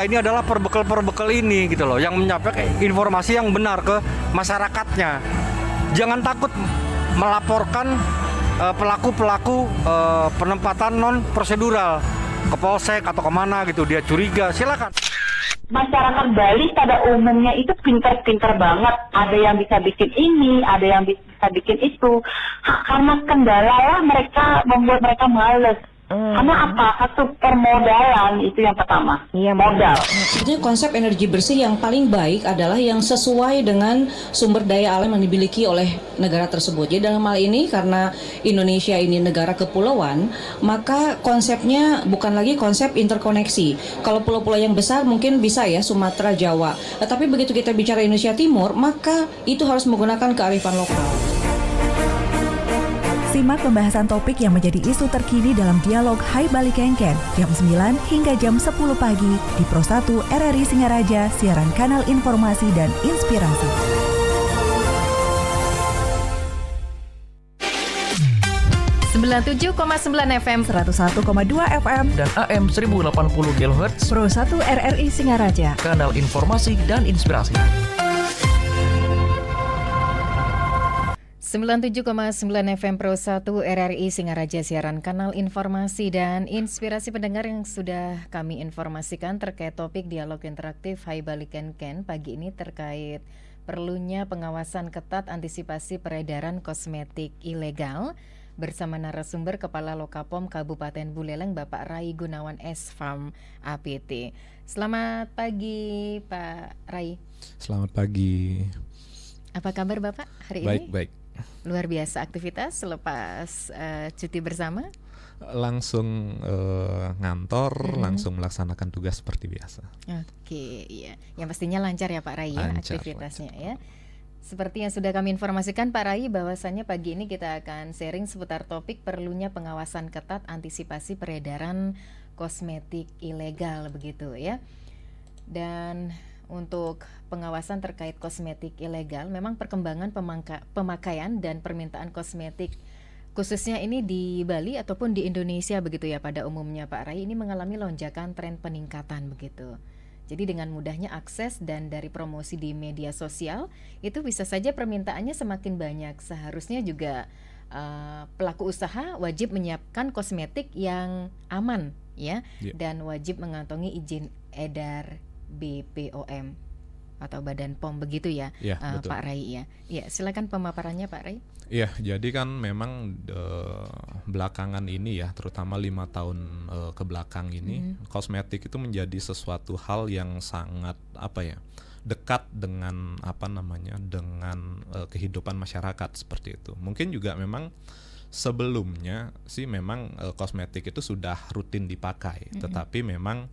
Ini adalah perbekal ini gitu loh, yang menyampaikan informasi yang benar ke masyarakatnya. Jangan takut melaporkan pelaku-pelaku penempatan non prosedural ke polsek atau kemana gitu, dia curiga, silakan. Masyarakat Bali pada umumnya itu pintar-pintar banget. Ada yang bisa bikin ini, ada yang bisa bikin itu. Karena kendala lah mereka membuat mereka males. Karena apa? Satu permodalan itu yang pertama. Iya, modal. Sebetulnya konsep energi bersih yang paling baik adalah yang sesuai dengan sumber daya alam yang dimiliki oleh negara tersebut. Jadi dalam hal ini karena Indonesia ini negara kepulauan, maka konsepnya bukan lagi konsep interkoneksi. Kalau pulau-pulau yang besar mungkin bisa ya Sumatera, Jawa. Tapi begitu kita bicara Indonesia Timur, maka itu harus menggunakan kearifan lokal. Simak pembahasan topik yang menjadi isu terkini dalam dialog Hai Bali Kengken jam 9 hingga jam 10 pagi di Pro 1 RRI Singaraja, siaran kanal informasi dan inspirasi. FM 101,2 FM dan AM 1080 kHz Pro 1 RRI Singaraja, kanal informasi dan inspirasi. 97,9 FM Pro 1 RRI Singaraja, siaran kanal informasi dan inspirasi pendengar yang sudah kami informasikan terkait topik dialog interaktif Hai Bali Kengken pagi ini terkait perlunya pengawasan ketat antisipasi peredaran kosmetik ilegal bersama narasumber Kepala Lokapom Kabupaten Buleleng Bapak Rai Gunawan S. Farm APT. Selamat pagi Pak Rai. Selamat pagi. Apa kabar Bapak hari ini? Baik. Luar biasa aktivitas selepas cuti bersama? Langsung ngantor, langsung melaksanakan tugas seperti biasa. Oke, iya. Yang pastinya lancar ya Pak Rai ya aktivitasnya lancar. ya. Seperti yang sudah kami informasikan Pak Rai, bahwasannya pagi ini kita akan sharing seputar topik perlunya pengawasan ketat antisipasi peredaran kosmetik ilegal begitu ya. Dan untuk pengawasan terkait kosmetik ilegal, memang perkembangan pemakaian dan permintaan kosmetik khususnya ini di Bali ataupun di Indonesia begitu ya pada umumnya Pak Rai, ini mengalami lonjakan tren peningkatan begitu. Jadi dengan mudahnya akses dan dari promosi di media sosial, itu bisa saja permintaannya semakin banyak. Seharusnya juga pelaku usaha wajib menyiapkan kosmetik yang aman ya, dan wajib mengantongi izin edar BPOM atau Badan POM begitu ya, Pak Rai ya. Ya, silakan pemaparannya Pak Rai. Iya, jadi kan memang belakangan ini ya, terutama 5 tahun ke belakang ini, kosmetik itu menjadi sesuatu hal yang sangat dekat dengan dengan kehidupan masyarakat seperti itu. Mungkin juga memang sebelumnya sih memang kosmetik itu sudah rutin dipakai, tetapi memang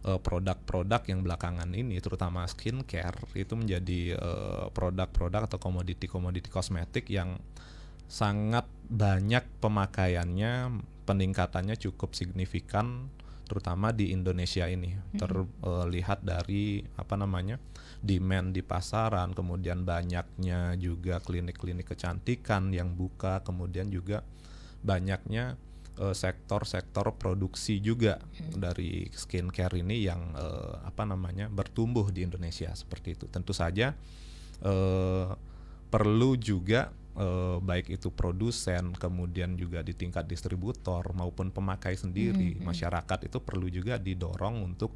produk-produk yang belakangan ini terutama skincare itu menjadi produk-produk atau komoditi-komoditi kosmetik yang sangat banyak pemakaiannya, peningkatannya cukup signifikan terutama di Indonesia ini. Terlihat dari demand di pasaran, kemudian banyaknya juga klinik-klinik kecantikan yang buka, kemudian juga banyaknya sektor-sektor produksi juga dari skincare ini yang bertumbuh di Indonesia seperti itu. Tentu saja perlu juga baik itu produsen, kemudian juga di tingkat distributor maupun pemakai sendiri, masyarakat itu perlu juga didorong untuk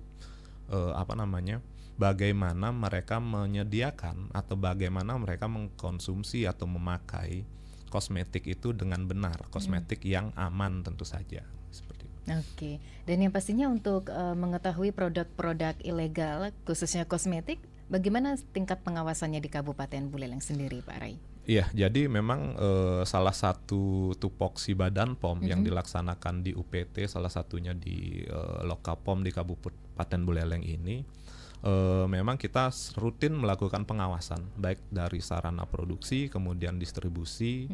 bagaimana mereka menyediakan atau bagaimana mereka mengkonsumsi atau memakai kosmetik itu dengan benar, kosmetik yang aman tentu saja seperti itu. Oke, dan yang pastinya untuk mengetahui produk-produk ilegal khususnya kosmetik, bagaimana tingkat pengawasannya di Kabupaten Buleleng sendiri Pak Rai? Iya, jadi memang salah satu tupoksi Badan POM yang dilaksanakan di UPT, salah satunya di Lokapom di Kabupaten Buleleng ini, memang kita rutin melakukan pengawasan baik dari sarana produksi, kemudian distribusi,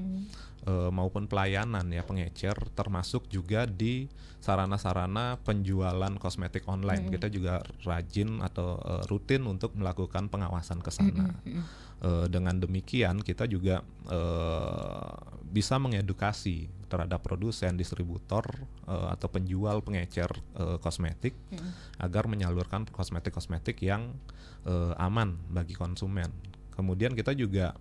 maupun pelayanan ya pengecer, termasuk juga di sarana-sarana penjualan kosmetik online. Kita juga rajin atau rutin untuk melakukan pengawasan ke sana. Dengan demikian kita juga bisa mengedukasi terhadap produsen, distributor atau penjual pengecer kosmetik agar menyalurkan kosmetik-kosmetik yang aman bagi konsumen. Kemudian kita juga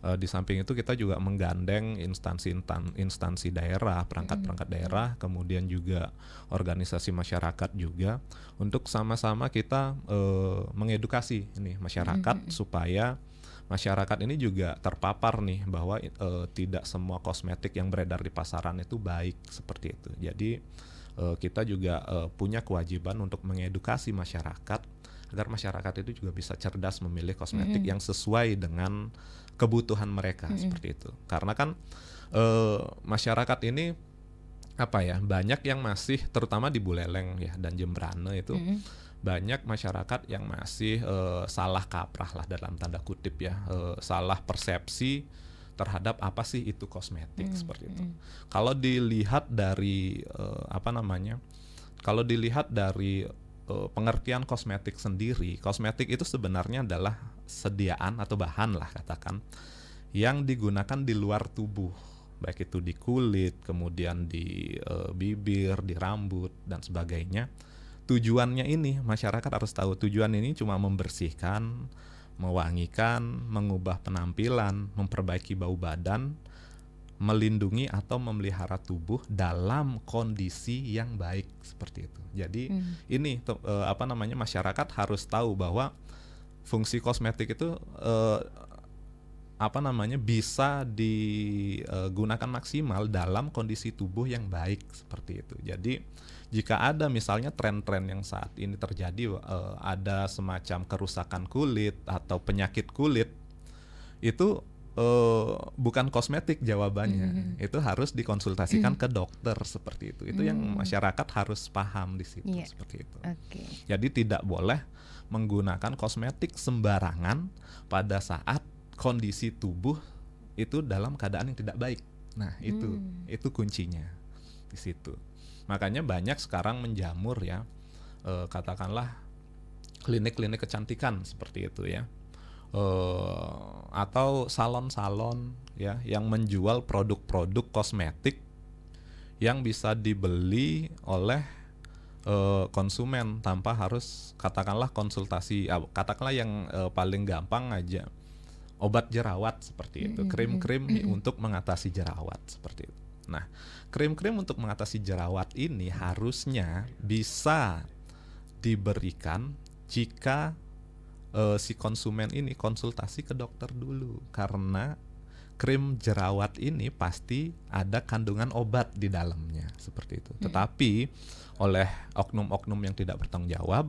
di samping itu kita juga menggandeng instansi daerah, perangkat-perangkat daerah, kemudian juga organisasi masyarakat juga untuk sama-sama kita mengedukasi ini masyarakat supaya masyarakat ini juga terpapar nih bahwa tidak semua kosmetik yang beredar di pasaran itu baik seperti itu. Jadi kita juga punya kewajiban untuk mengedukasi masyarakat agar masyarakat itu juga bisa cerdas memilih kosmetik yang sesuai dengan kebutuhan mereka seperti itu. Karena kan masyarakat ini apa ya, banyak yang masih terutama di Buleleng ya dan Jembrane itu banyak masyarakat yang masih salah kaprah lah dalam tanda kutip ya, salah persepsi terhadap apa sih itu kosmetik seperti itu. Kalau dilihat dari kalau dilihat dari pengertian kosmetik sendiri, kosmetik itu sebenarnya adalah sediaan atau bahan lah katakan yang digunakan di luar tubuh, baik itu di kulit, kemudian di bibir, di rambut dan sebagainya. Tujuannya ini masyarakat harus tahu, tujuan ini cuma membersihkan, mewangikan, mengubah penampilan, memperbaiki bau badan, melindungi atau memelihara tubuh dalam kondisi yang baik seperti itu. Jadi ini masyarakat harus tahu bahwa fungsi kosmetik itu bisa digunakan maksimal dalam kondisi tubuh yang baik seperti itu. Jadi jika ada misalnya tren-tren yang saat ini terjadi, ada semacam kerusakan kulit atau penyakit kulit, itu bukan kosmetik jawabannya. Itu harus dikonsultasikan ke dokter seperti itu. Itu yang masyarakat harus paham di situ seperti itu. Jadi tidak boleh menggunakan kosmetik sembarangan pada saat kondisi tubuh itu dalam keadaan yang tidak baik. Nah, itu kuncinya di situ. Makanya banyak sekarang menjamur ya, katakanlah klinik-klinik kecantikan seperti itu ya. Atau salon-salon ya yang menjual produk-produk kosmetik yang bisa dibeli oleh konsumen tanpa harus katakanlah konsultasi, katakanlah yang paling gampang aja obat jerawat seperti itu, krim-krim untuk mengatasi jerawat seperti itu. Nah, krim-krim untuk mengatasi jerawat ini harusnya bisa diberikan jika si konsumen ini konsultasi ke dokter dulu, karena krim jerawat ini pasti ada kandungan obat di dalamnya seperti itu. Tetapi oleh oknum-oknum yang tidak bertanggung jawab,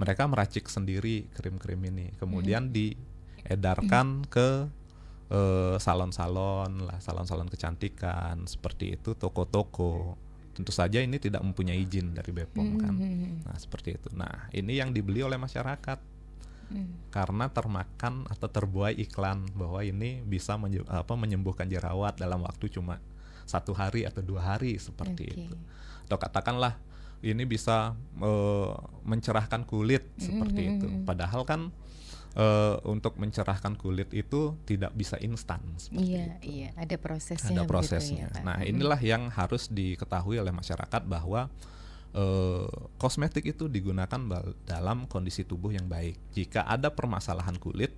mereka meracik sendiri krim-krim ini, kemudian diedarkan ke salon-salon lah, salon-salon kecantikan seperti itu, toko-toko. Tentu saja ini tidak mempunyai izin dari BPOM kan. Nah, seperti itu. Nah, ini yang dibeli oleh masyarakat. Karena termakan atau terbuai iklan bahwa ini bisa menyembuhkan jerawat dalam waktu cuma 1 hari atau 2 hari seperti itu. Atau katakanlah ini bisa mencerahkan kulit seperti itu. Padahal kan untuk mencerahkan kulit itu tidak bisa instan seperti itu. Iya, ada prosesnya. Ada prosesnya. Ya, Pak. Nah, inilah yang harus diketahui oleh masyarakat bahwa kosmetik itu digunakan dalam kondisi tubuh yang baik. Jika ada permasalahan kulit,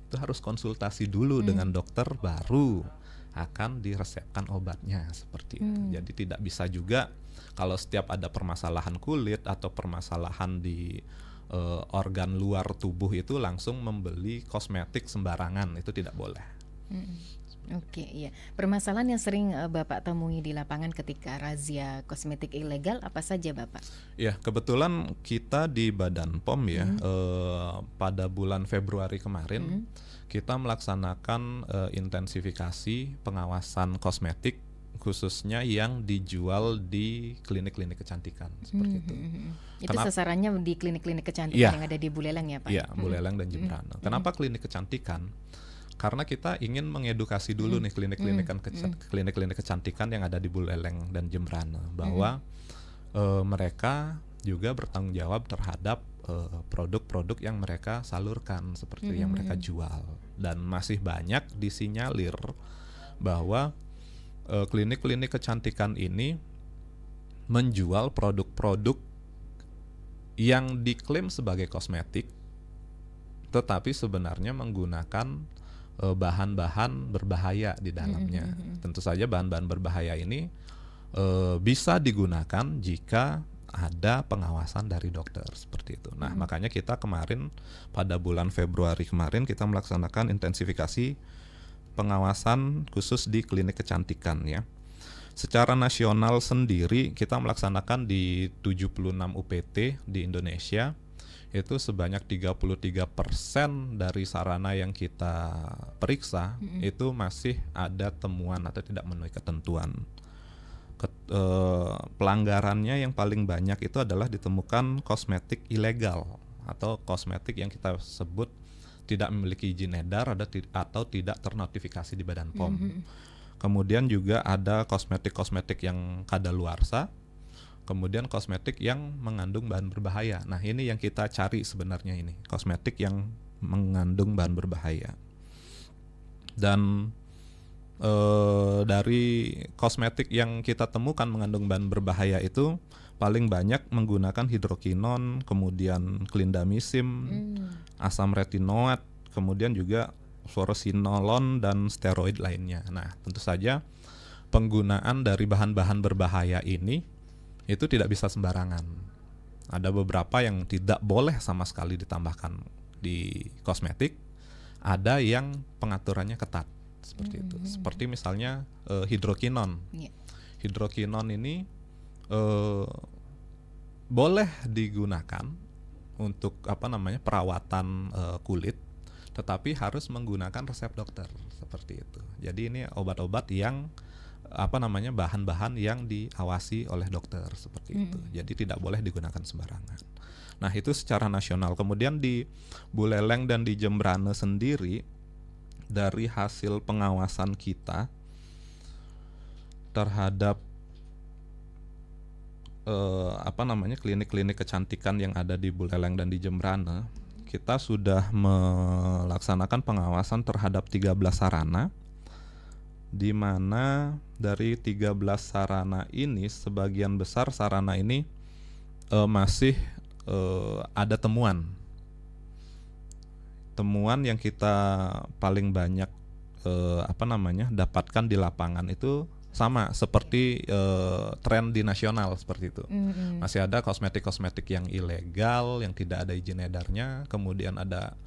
itu harus konsultasi dulu dengan dokter, baru akan diresepkan obatnya seperti itu. Jadi tidak bisa juga kalau setiap ada permasalahan kulit atau permasalahan di organ luar tubuh itu langsung membeli kosmetik sembarangan, itu tidak boleh. Oke, iya. Permasalahan yang sering Bapak temui di lapangan ketika razia kosmetik ilegal apa saja, Bapak? Ya, kebetulan kita di Badan POM ya, pada bulan Februari kemarin kita melaksanakan intensifikasi pengawasan kosmetik khususnya yang dijual di klinik-klinik kecantikan seperti itu. Itu sasarannya di klinik-klinik kecantikan yang ada di Buleleng ya, Pak? Iya, Buleleng dan Jembrane. Kenapa klinik kecantikan? Karena kita ingin mengedukasi dulu nih klinik-klinik kecantikan yang ada di Buleleng dan Jembrana bahwa mereka juga bertanggung jawab terhadap produk-produk yang mereka salurkan seperti yang mereka jual. Dan masih banyak disinyalir bahwa klinik-klinik kecantikan ini menjual produk-produk yang diklaim sebagai kosmetik tetapi sebenarnya menggunakan bahan-bahan berbahaya di dalamnya. Tentu saja bahan-bahan berbahaya ini bisa digunakan jika ada pengawasan dari dokter seperti itu. Nah, makanya kita kemarin pada bulan Februari kemarin kita melaksanakan intensifikasi pengawasan khusus di klinik kecantikan ya. Secara nasional sendiri kita melaksanakan di 76 UPT di Indonesia. Itu sebanyak 33% dari sarana yang kita periksa itu masih ada temuan atau tidak memenuhi ketentuan. Pelanggarannya yang paling banyak itu adalah ditemukan kosmetik ilegal atau kosmetik yang kita sebut tidak memiliki izin edar atau tidak ternotifikasi di Badan POM. Kemudian juga ada kosmetik-kosmetik yang kadaluarsa. Kemudian kosmetik yang mengandung bahan berbahaya. Nah, ini yang kita cari sebenarnya ini, kosmetik yang mengandung bahan berbahaya. Dan dari kosmetik yang kita temukan mengandung bahan berbahaya itu paling banyak menggunakan hidrokinon, kemudian clindamycin, asam retinoat, kemudian juga fluoroquinolone dan steroid lainnya. Nah, tentu saja penggunaan dari bahan-bahan berbahaya ini itu tidak bisa sembarangan. Ada beberapa yang tidak boleh sama sekali ditambahkan di kosmetik, ada yang pengaturannya ketat seperti itu. Seperti misalnya hidrokinon. Hidrokinon ini boleh digunakan untuk perawatan kulit, tetapi harus menggunakan resep dokter seperti itu. Jadi ini obat-obat yang bahan-bahan yang diawasi oleh dokter seperti itu. Jadi tidak boleh digunakan sembarangan. Nah, itu secara nasional. Kemudian di Buleleng dan di Jembrana sendiri dari hasil pengawasan kita terhadap klinik-klinik kecantikan yang ada di Buleleng dan di Jembrana, kita sudah melaksanakan pengawasan terhadap 13 sarana, di mana dari 13 sarana ini sebagian besar sarana ini masih ada temuan yang kita paling banyak dapatkan di lapangan itu sama seperti tren di nasional seperti itu. Masih ada kosmetik-kosmetik yang ilegal yang tidak ada izin edarnya, kemudian ada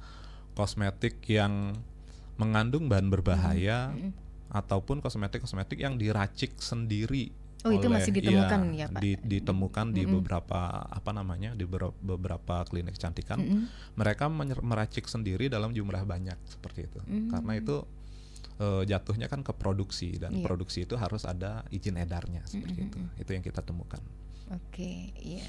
kosmetik yang mengandung bahan berbahaya, ataupun kosmetik-kosmetik yang diracik sendiri. Itu masih ditemukan ya Pak? Ditemukan di beberapa di beberapa klinik kecantikan. Mereka meracik sendiri dalam jumlah banyak seperti itu. Karena itu jatuhnya kan ke produksi, dan produksi itu harus ada izin edarnya seperti itu. Itu yang kita temukan. Oke, iya.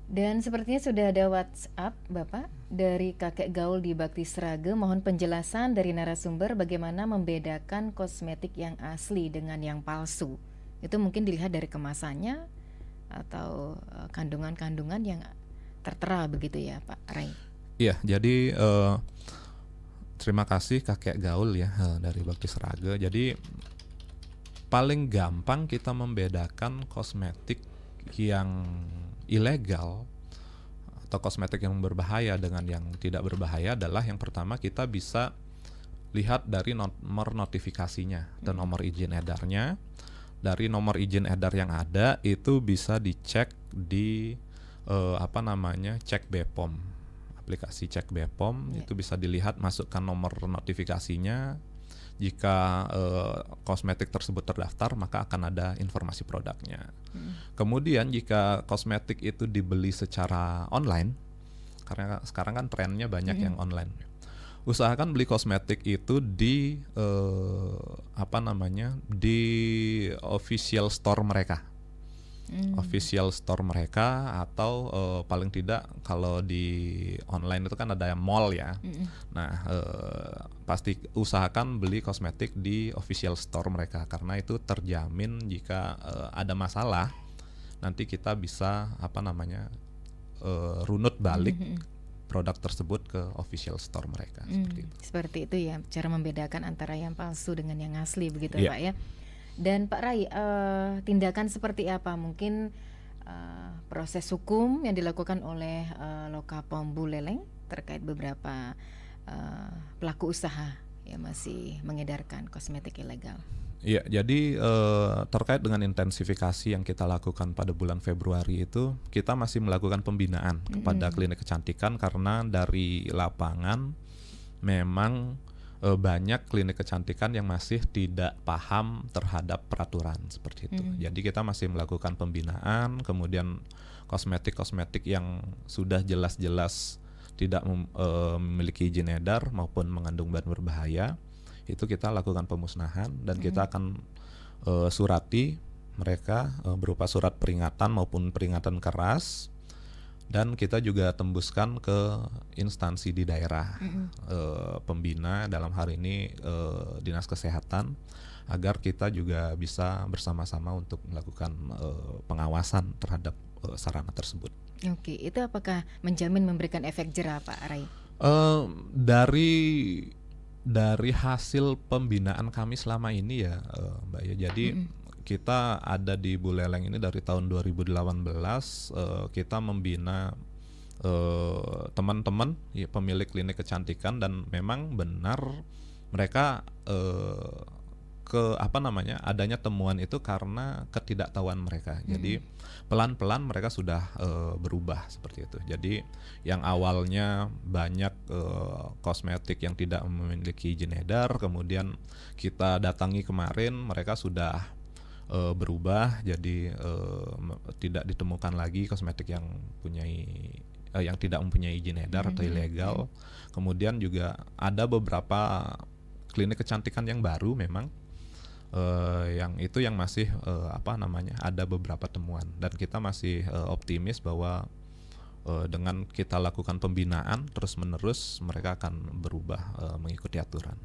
Dan sepertinya sudah ada WhatsApp Bapak dari kakek gaul di Bakti Sraga. Mohon penjelasan dari narasumber bagaimana membedakan kosmetik yang asli dengan yang palsu. Itu mungkin dilihat dari kemasannya atau kandungan-kandungan yang tertera begitu ya Pak Rai. Iya, jadi terima kasih kakek gaul ya dari Bakti Sraga. Jadi paling gampang kita membedakan kosmetik yang ilegal atau kosmetik yang berbahaya dengan yang tidak berbahaya adalah yang pertama kita bisa lihat dari nomor notifikasinya dan nomor izin edarnya. Dari nomor izin edar yang ada itu bisa dicek di cek BPOM, aplikasi cek BPOM. Itu bisa dilihat, masukkan nomor notifikasinya. Jika kosmetik tersebut terdaftar, maka akan ada informasi produknya. Kemudian jika kosmetik itu dibeli secara online, karena sekarang kan trennya banyak yang online, usahakan beli kosmetik itu di di official store mereka. official store mereka, atau paling tidak kalau di online itu kan ada mall ya. Nah, pasti usahakan beli kosmetik di official store mereka, karena itu terjamin jika ada masalah nanti kita bisa runut balik produk tersebut ke official store mereka. Seperti itu ya, cara membedakan antara yang palsu dengan yang asli begitu Iya. Pak ya. Dan Pak Rai, tindakan seperti apa mungkin proses hukum yang dilakukan oleh Lokapom Buleleng terkait beberapa pelaku usaha yang masih mengedarkan kosmetik ilegal? Iya, jadi terkait dengan intensifikasi yang kita lakukan pada bulan Februari itu, kita masih melakukan pembinaan kepada klinik kecantikan, karena dari lapangan memang banyak klinik kecantikan yang masih tidak paham terhadap peraturan seperti itu. Jadi kita masih melakukan pembinaan, kemudian kosmetik-kosmetik yang sudah jelas-jelas tidak memiliki izin edar maupun mengandung bahan berbahaya, itu kita lakukan pemusnahan, dan kita akan surati mereka berupa surat peringatan maupun peringatan keras, dan kita juga tembuskan ke instansi di daerah pembina, dalam hal ini Dinas Kesehatan, agar kita juga bisa bersama-sama untuk melakukan pengawasan terhadap sarana tersebut. Oke, itu apakah menjamin memberikan efek jera Pak Rai? Dari hasil pembinaan kami selama ini ya, Mbak ya, jadi kita ada di Buleleng ini dari tahun 2018, kita membina teman-teman ya, pemilik klinik kecantikan, dan memang benar mereka adanya temuan itu karena ketidaktahuan mereka. Jadi pelan-pelan mereka sudah berubah seperti itu. Jadi yang awalnya banyak kosmetik yang tidak memiliki izin edar, kemudian kita datangi kemarin, mereka sudah berubah, jadi tidak ditemukan lagi kosmetik yang tidak mempunyai izin edar atau ilegal. Kemudian juga ada beberapa klinik kecantikan yang baru memang, yang masih ada beberapa temuan, dan kita masih optimis bahwa dengan kita lakukan pembinaan terus-menerus mereka akan berubah mengikuti aturan.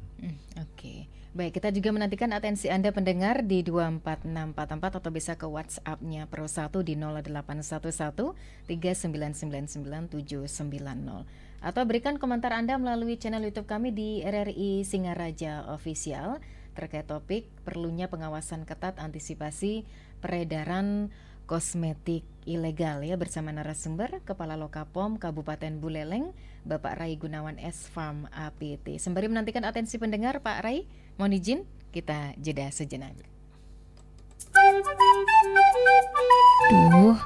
Oke. Baik, kita juga menantikan atensi Anda pendengar di 24644 atau bisa ke WhatsApp-nya Pro 1 di 0811 3999790, atau berikan komentar Anda melalui channel YouTube kami di RRI Singaraja Official terkait topik perlunya pengawasan ketat antisipasi peredaran kosmetik ilegal ya, bersama narasumber Kepala Lokapom Kabupaten Buleleng Bapak Rai Gunawan S. Farm APT. Sembari menantikan atensi pendengar, Pak Rai, mohon izin kita jeda sejenak. Duh,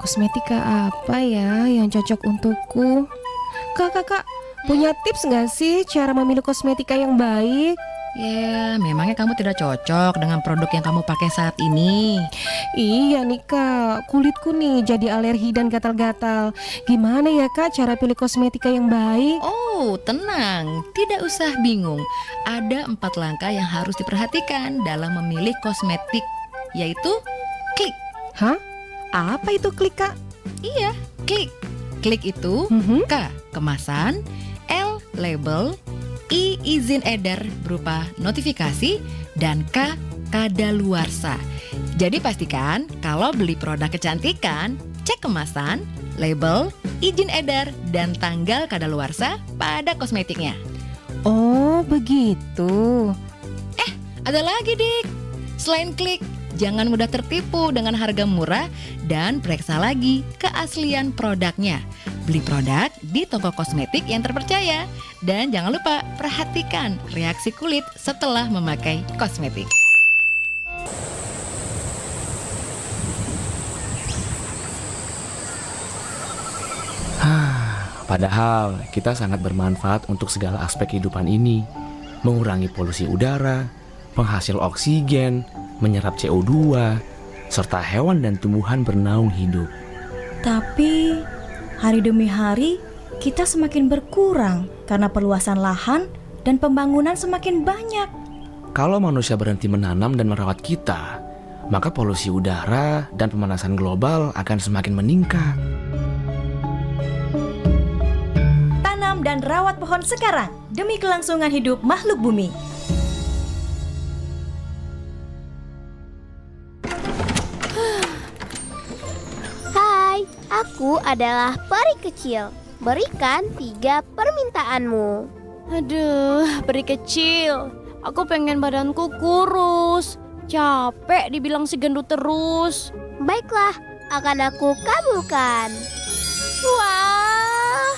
kosmetika apa ya yang cocok untukku? Kakak, punya tips nggak sih cara memilih kosmetika yang baik? Ya, memangnya kamu tidak cocok dengan produk yang kamu pakai saat ini? Iya nih Kak, kulitku nih jadi alergi dan gatal-gatal. Gimana ya Kak cara pilih kosmetika yang baik? Oh, tenang, tidak usah bingung. Ada 4 langkah yang harus diperhatikan dalam memilih kosmetik, yaitu klik. Hah? Apa itu klik Kak? Iya, klik. Klik itu K, kemasan, L, label, I, izin edar berupa notifikasi, dan K, kadaluarsa. Jadi pastikan kalau beli produk kecantikan, cek kemasan, label, izin edar, dan tanggal kadaluarsa pada kosmetiknya. Oh, begitu. Ada lagi, Dik. Selain klik, jangan mudah tertipu dengan harga murah, dan periksa lagi keaslian produknya. Beli produk di toko kosmetik yang terpercaya. Dan jangan lupa perhatikan reaksi kulit setelah memakai kosmetik. Padahal kita sangat bermanfaat untuk segala aspek kehidupan ini. Mengurangi polusi udara, penghasil oksigen, menyerap CO2, serta hewan dan tumbuhan bernaung hidup. Tapi hari demi hari kita semakin berkurang karena perluasan lahan dan pembangunan semakin banyak. Kalau manusia berhenti menanam dan merawat kita, maka polusi udara dan pemanasan global akan semakin meningkat. Tanam dan rawat pohon sekarang demi kelangsungan hidup makhluk bumi. Hai, aku adalah peri kecil. Berikan 3 permintaanmu. Aduh, peri kecil. Aku pengen badanku kurus. Capek dibilang si gendut terus. Baiklah, akan aku kabulkan. Wah.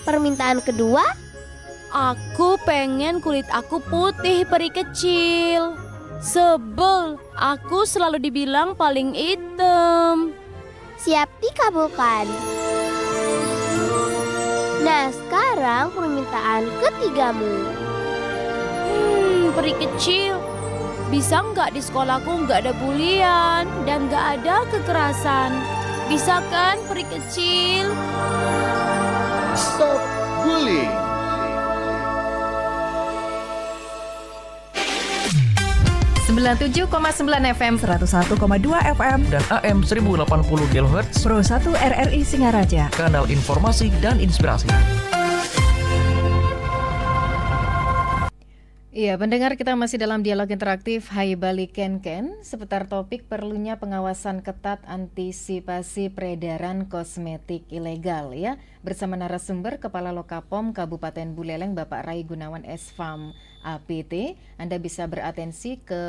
Permintaan kedua? Aku pengen kulit aku putih, peri kecil. Sebel, aku selalu dibilang paling hitam. Siap dikabulkan. Nah, sekarang permintaan ketigamu. Peri kecil, bisa nggak di sekolahku nggak ada bulian dan nggak ada kekerasan? Bisa kan, peri kecil? Stop bullying. .97,9 FM, 101,2 FM, dan AM 1080 kHz Pro 1 RRI Singaraja. Kanal Informasi dan Inspirasi. Iya, pendengar, kita masih dalam dialog interaktif Hai Bali Ken-Ken seputar topik perlunya pengawasan ketat antisipasi peredaran kosmetik ilegal ya. Bersama narasumber Kepala Lokapom Kabupaten Buleleng Bapak Rai Gunawan SFAM APT. Anda bisa beratensi ke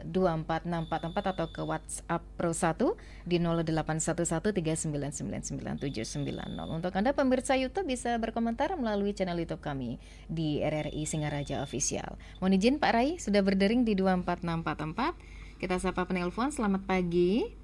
24644 atau ke WhatsApp Pro 1 di 081139999790. Untuk Anda pemirsa YouTube bisa berkomentar melalui channel YouTube kami di RRI Singaraja Official. Mohon izin Pak Rai sudah berdering di 24644. Kita sapa penelpon. Selamat pagi.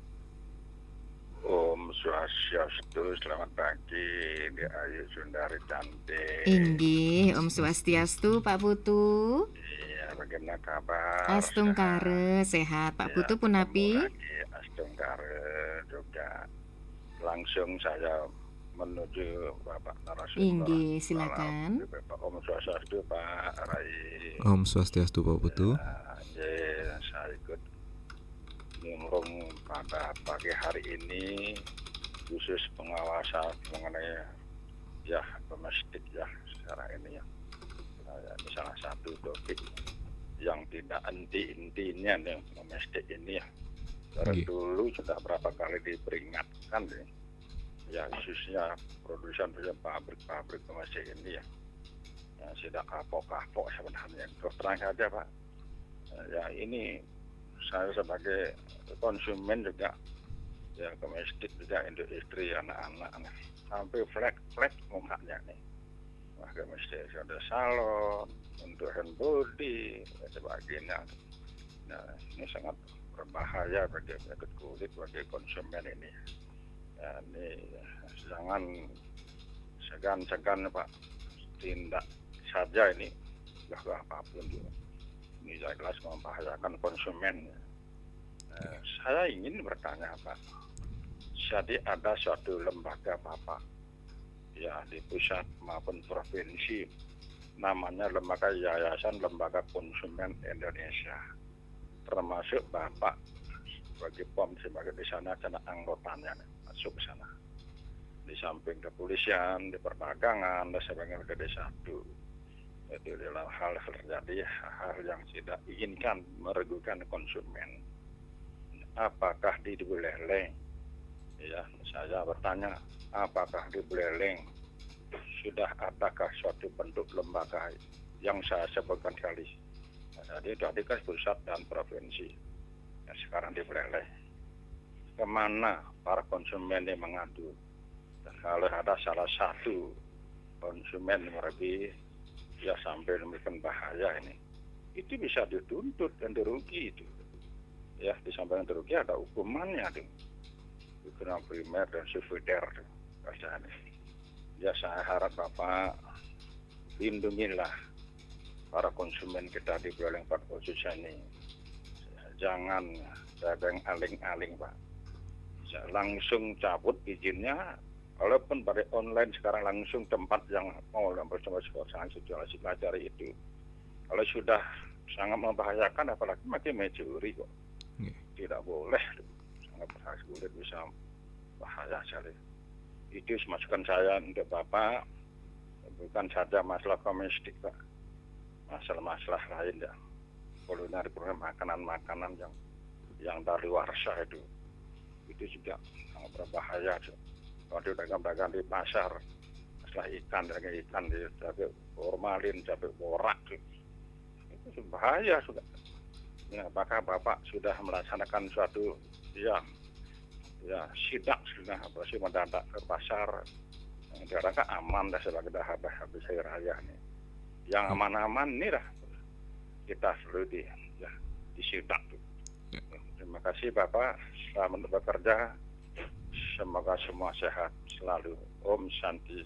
Om Swastiastu, selamat pagi di Ayu Sundari cantik. Inggih, Om Swastiastu Pak Putu. Iya, bagaimana kabar? Astungkare, sehat Pak Putu punapi. Astungkare juga. Langsung saya menuju Bapak narasumber. Inggih, silakan. Om Swastiastu Pak Rai. Om Swastiastu Pak Putu. Ya, saya ikut nimbrung pada pagi hari ini khusus pengawasan mengenai ya domestik ya secara ini ya. Ini salah satu topik yang tidak intinya nih domestik ini ya. Dari dulu sudah berapa kali diperingatkan nih. Ya khususnya produsen pabrik-pabrik domestik ini ya. Yang sudah kapok-kapok sebenarnya. Terus terang saja Pak. Ya ini saya sebagai konsumen juga ya domestik juga industri anak-anak sampai flag mukanya nih. Wah domestik ada salon untuk hand body dan sebagainya. Nah ini sangat berbahaya bagi kulit bagi konsumen ini. Ya, ini jangan segan-segan Pak tindak saja ini apapun juga. Ini jelas membahayakan konsumen. Saya ingin bertanya Pak, jadi ada suatu lembaga Bapak, ya di pusat maupun provinsi, namanya Lembaga Yayasan Lembaga Konsumen Indonesia, termasuk Bapak sebagai POM sebagai di sana anggotanya masuk ke sana. Di samping kepolisian, di perdagangan, dan sebagainya di satu. Itu dalam hal terjadi hal yang tidak diinginkan merugikan konsumen. Apakah di Buleleng? Ya, saya bertanya, apakah di Buleleng sudah adakah suatu bentuk lembaga yang saya sebutkan kali? Jadi tadi kan pusat dan provinsi. Ya, sekarang di Buleleng. Kemana para konsumen yang mengadu? Dan kalau ada salah satu konsumen yang lebih ya sampai demikian bahaya ini, itu bisa dituntut dan dirugi itu. Ya, di samping dirugi ada hukumannya tuh. Hukuman primer dan subsidiar tuh. Ya saya harap Bapak lindungilah para konsumen kita di Buleleng khususnya ini. Jangan ada yang aling-aling Pak. Langsung cabut izinnya. Walaupun pada online sekarang langsung tempat yang mau bersama sangat situasi pelajari itu. Kalau sudah sangat membahayakan apalagi makin mencuri kok. Tidak boleh, sangat sulit, bisa bahaya sekali. Itu masukan saya untuk Bapak, bukan saja masalah domestik, Pak, masalah-masalah lain ya, kuliner makanan-makanan yang daluarsa itu juga sangat berbahaya. Kalau dagang-dagang di pasar, masalah ikan di cabai formalin, cabai borak, itu bahaya sudah. Ya, apakah Bapak sudah melaksanakan suatu sidak sudah bersih mendadak ke pasar yang diharapkan aman dah sebagai habis hari raya nih. Yang aman-aman nih dah kita perlu disidak tuh. Terima kasih Bapak, selamat bekerja, semoga semua sehat selalu. Om Santi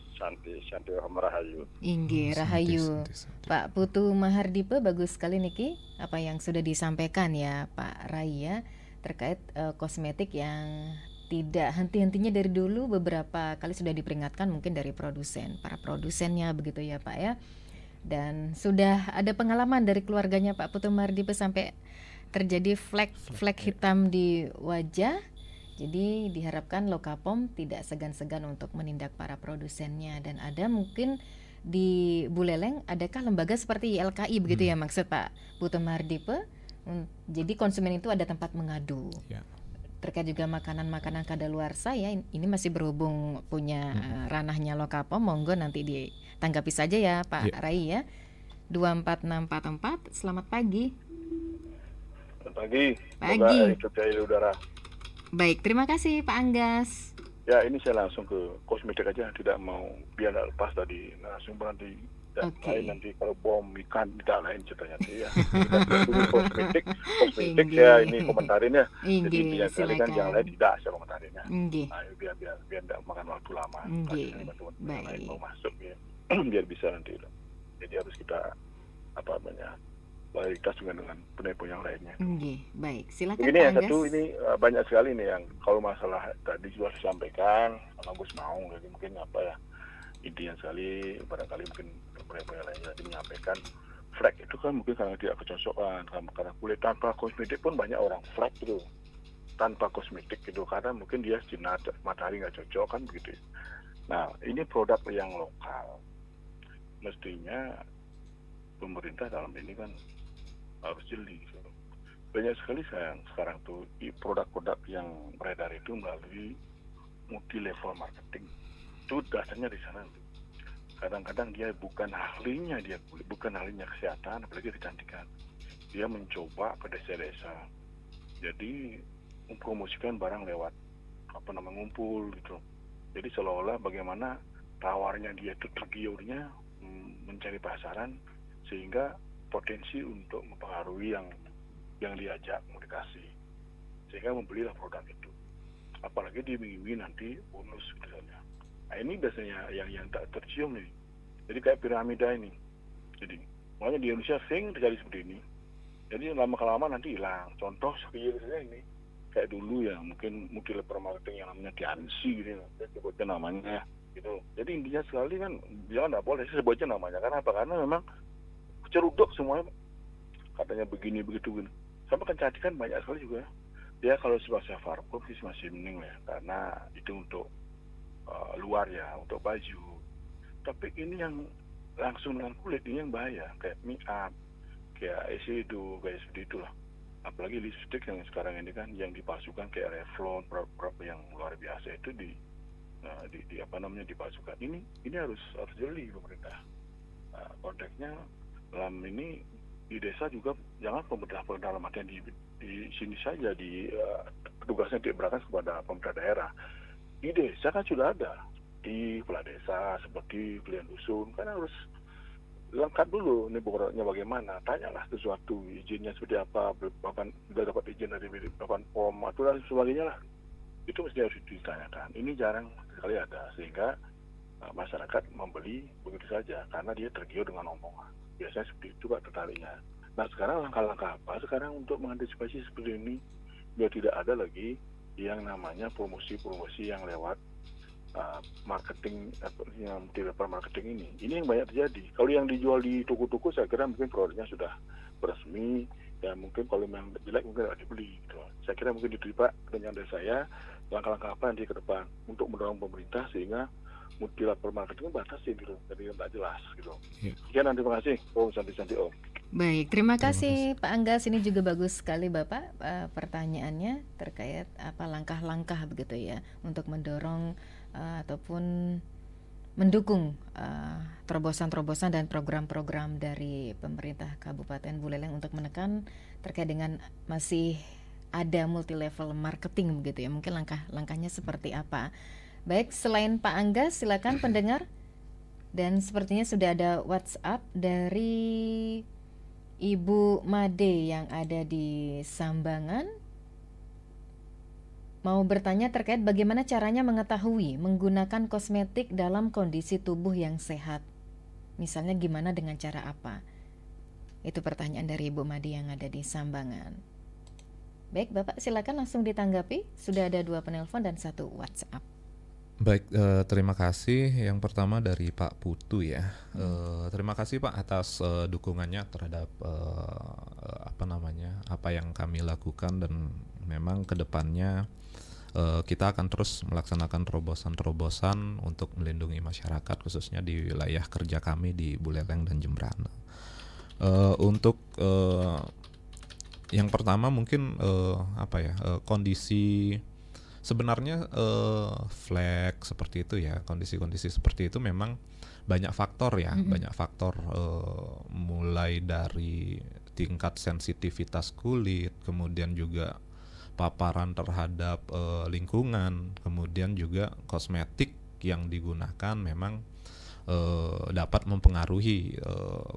Om Rahayu. Inggih Rahayu. Pak Putu Mahardipe, bagus sekali niki apa yang sudah disampaikan ya Pak Rai ya terkait kosmetik yang tidak henti-hentinya dari dulu, beberapa kali sudah diperingatkan mungkin dari para produsennya begitu ya Pak ya. Dan sudah ada pengalaman dari keluarganya Pak Putu Mahardipe sampai terjadi flek hitam di wajah. Jadi diharapkan Lokapom tidak segan-segan untuk menindak para produsennya. Dan ada mungkin di Buleleng, adakah lembaga seperti YLKI begitu ya maksud Pak Putu Mahardipe? Jadi konsumen itu ada tempat mengadu. Terkait juga makanan-makanan kadaluarsa ya, ini masih berhubung punya ranahnya Lokapom, monggo nanti ditanggapi saja ya Pak Rai ya. 24644, selamat pagi. Selamat pagi. Pagi. Ikut dari udara. Baik, terima kasih Pak Anggas. Ya, ini saya langsung ke kosmetik aja, tidak mau biar tidak lepas tadi, langsung berhenti. Nanti kalau bom ikan tidak lain ceritanya ya. Kosmetik saya ini komentarin ya. Jadi biar kali kan yang lain tidak saya komentarin ya. Nah, biar tidak makan waktu lama. Yang lain mau masuk ya. Biar bisa nanti. Jadi harus kita kualitas dengan penipu yang lainnya. Baik, silakan. Begini yang satu ini banyak sekali nih yang kalau masalah tadi sudah disampaikan sama Gus Maung, jadi mungkin intinya sekali barangkali mungkin penipu yang lainnya tadi menyampaikan flek itu kan mungkin karena tidak kecocokan, karena kulit tanpa kosmetik pun banyak orang flek itu tanpa kosmetik gitu karena mungkin dia sinar matahari nggak cocok kan begitu. Nah ini produk yang lokal, mestinya pemerintah dalam ini kan harus jeli. Banyak sekali sekarang tuh produk-produk yang beredar itu melalui multi level marketing. Itu dasarnya di sana. Kadang-kadang dia bukan ahlinya kesehatan, apalagi kecantikan. Dia mencoba ke desa-desa. Jadi mempromosikan barang lewat ngumpul gitu. Jadi seolah-olah bagaimana tawarnya dia itu tergiurnya mencari pasaran sehingga potensi untuk mempengaruhi yang diajak mau dikasih sehingga membelilah produk itu, apalagi diiming-imingi nanti bonus misalnya. Nah ini biasanya yang tak tercium nih, jadi kayak piramida ini. Jadi makanya di Indonesia sering terjadi seperti ini, jadi lama-kelamaan nanti hilang. Contoh sekiranya ini kayak dulu ya mungkin multi level marketing yang namanya Tiansi gitu, saya sebutnya namanya gitu. Jadi intinya sekali kan jangan, nggak boleh saya sebutnya namanya karena apa? Karena memang ceruduk semuanya katanya begini begitu gini. Sampai kecantikan banyak sekali juga. Ya kalau sebagai parfum sih masih mending ya karena itu untuk luar ya, untuk baju. Tapi ini yang langsung dengan kulit ini yang bahaya, kayak make up, kayak eyeshadow, kayak seperti itulah. Apalagi lipstick yang sekarang ini kan yang dipalsukan kayak Revlon, produk yang luar biasa itu dipalsukan. Ini harus jeli pemerintah. Konteksnya dalam ini di desa juga jangan pemerintah dalam artian di sini saja tugasnya diberikan kepada pemerintah daerah. Di desa kan sudah ada di kepala desa seperti pilihan dusun kan harus lengkap dulu ini pokoknya bagaimana, tanyalah sesuatu izinnya seperti apa, bahkan sudah dapat izin dari bapak POM atau dan sebagainya lah, itu mesti harus ditanyakan. Ini jarang sekali ada sehingga masyarakat membeli begitu saja karena dia tergiur dengan omongan. Biasanya seperti itu Pak tertariknya. Nah sekarang langkah-langkah apa sekarang untuk mengantisipasi seperti ini biar tidak ada lagi yang namanya promosi-promosi yang lewat marketing atau yang tidak marketing ini yang banyak terjadi. Kalau yang dijual di toko-toko saya kira mungkin produknya sudah resmi, Ya mungkin kalau memang jelek mungkin tidak dibeli gitu. Saya kira mungkin itu Pak pertanyaan dari saya, langkah-langkah apa nanti ke depan untuk mendorong pemerintah sehingga multilevel marketing batasi gitu, jadi tidak jelas gitu. Sekian, terima kasih. Om Santi Om. Baik, terima kasih Pak Anggas. Ini juga bagus sekali Bapak pertanyaannya terkait apa langkah-langkah begitu ya untuk mendorong ataupun mendukung terobosan-terobosan dan program-program dari pemerintah Kabupaten Buleleng untuk menekan terkait dengan masih ada multi-level marketing begitu ya. Mungkin langkah-langkahnya seperti apa. Baik, selain Pak Anggas, silakan pendengar. Dan sepertinya sudah ada WhatsApp dari Ibu Made yang ada di Sambangan. Mau bertanya terkait bagaimana caranya mengetahui menggunakan kosmetik dalam kondisi tubuh yang sehat. Misalnya gimana, dengan cara apa? Itu pertanyaan dari Ibu Made yang ada di Sambangan. Baik, Bapak silakan langsung ditanggapi. Sudah ada 2 penelpon dan 1 WhatsApp. Baik, terima kasih. Yang pertama dari Pak Putu ya. Terima kasih Pak atas dukungannya terhadap apa yang kami lakukan, dan memang kedepannya kita akan terus melaksanakan terobosan-terobosan untuk melindungi masyarakat khususnya di wilayah kerja kami di Buleleng dan Jembrana. Untuk yang pertama mungkin kondisi sebenarnya flag seperti itu ya, kondisi-kondisi seperti itu memang banyak faktor ya, banyak faktor mulai dari tingkat sensitivitas kulit, kemudian juga paparan terhadap lingkungan, kemudian juga kosmetik yang digunakan memang dapat mempengaruhi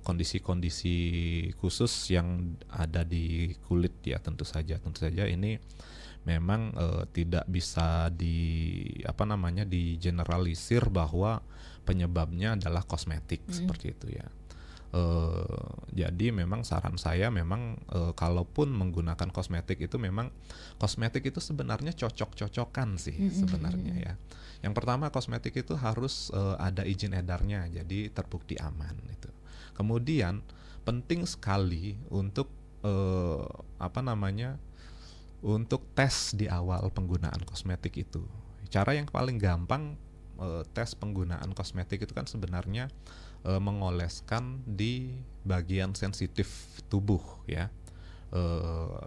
kondisi-kondisi khusus yang ada di kulit ya. Tentu saja ini memang tidak bisa digeneralisir bahwa penyebabnya adalah kosmetik seperti itu ya. Jadi memang saran saya memang kalaupun menggunakan kosmetik itu memang kosmetik itu sebenarnya cocok-cocokan sih sebenarnya ya. Yang pertama, kosmetik itu harus ada izin edarnya, jadi terbukti aman itu. Kemudian penting sekali untuk untuk tes di awal penggunaan kosmetik itu. Cara yang paling gampang tes penggunaan kosmetik itu kan sebenarnya mengoleskan di bagian sensitif tubuh ya,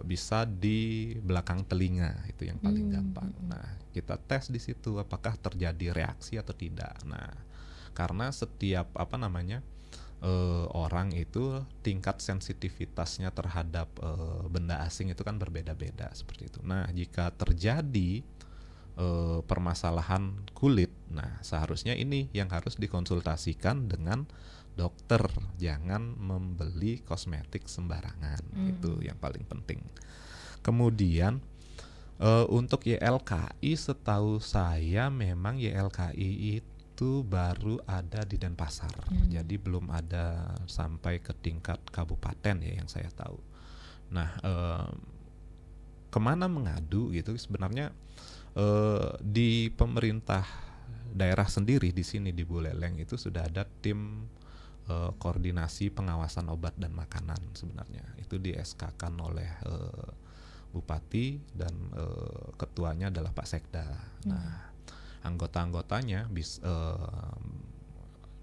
bisa di belakang telinga, itu yang paling gampang. Nah, kita tes di situ apakah terjadi reaksi atau tidak. Nah, karena setiap orang itu tingkat sensitivitasnya terhadap benda asing itu kan berbeda-beda seperti itu. Nah, jika terjadi permasalahan kulit, nah seharusnya ini yang harus dikonsultasikan dengan dokter, jangan membeli kosmetik sembarangan. Itu yang paling penting. Kemudian untuk YLKI, setahu saya memang YLKI itu baru ada di Denpasar, jadi belum ada sampai ke tingkat kabupaten ya yang saya tahu. Nah, kemana mengadu gitu sebenarnya? Di pemerintah daerah sendiri di sini di Buleleng itu sudah ada tim koordinasi pengawasan obat dan makanan sebenarnya. Itu di SK-kan oleh Bupati dan ketuanya adalah Pak Sekda. Nah, anggota-anggotanya